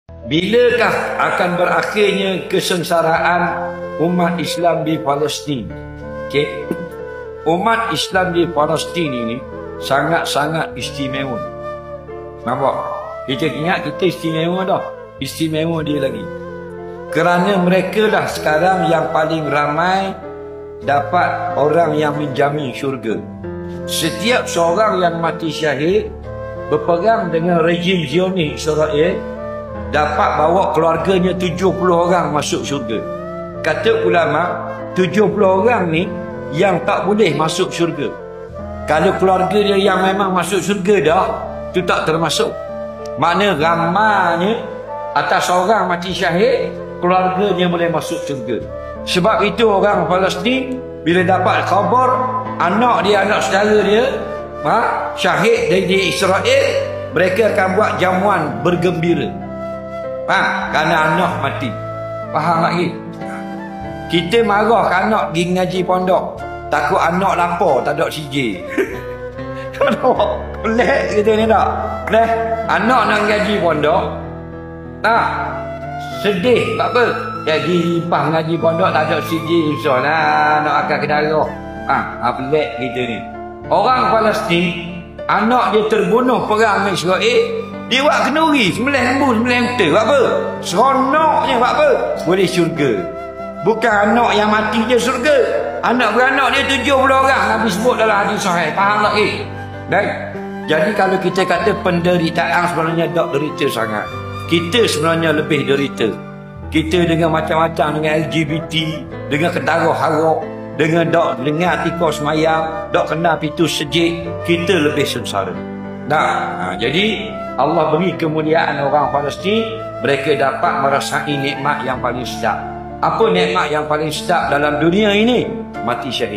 Bilakah akan berakhirnya kesengsaraan umat Islam di Palestin? Okey. Umat Islam di Palestin ini sangat-sangat istimewa. Nampak? Kita ingat kita istimewa dah. Istimewa dia lagi. Kerana mereka lah sekarang yang paling ramai dapat orang yang menjamin syurga. Setiap seorang yang mati syahid berperang dengan rejim Zionis Israel dapat bawa keluarganya 70 orang masuk syurga. Kata ulama, 70 orang ni yang tak boleh masuk syurga. Kalau keluarga dia yang memang masuk syurga dah, tu tak termasuk. Makna ramanya atas orang mati syahid, keluarganya boleh masuk syurga. Sebab itu orang Palestin bila dapat khabar anak dia, anak saudara dia syahid dari Israel, mereka akan buat jamuan bergembira. Kerana anak mati. Faham lagi? Kita marah anak pergi ngaji pondok, takut anak lapar tak ada CJ. Pelik kita ni tak? Pelik. Anak nak ngaji pondok, sedih. Tak apa, jadi limpah ngaji pondok tak ada CJ, susah lah nak akan ke darah. Pelik kita ni. Orang Palestin, anak dia terbunuh perang dengan Israel, dia buat kenduri, sembelih lembu, sembelih unta. Buat apa? Seronoknya. Buat apa? Boleh syurga. Bukan anak yang mati je syurga. Anak beranak dia 70 orang Nabi sebut dalam hadis sahih. Faham tak? Baik. Jadi kalau kita kata penderitaan sebenarnya tak derita sangat, kita sebenarnya lebih derita. Kita dengan macam-macam, dengan LGBT, dengan ketaruh harok, dengan dok dengar tika semayang, dok kena pintu sejik, kita lebih sengsara. Jadi Allah beri kemuliaan orang Palestin, mereka dapat merasai nikmat yang paling sedap. Apa nikmat yang paling sedap dalam dunia ini? Mati syahid.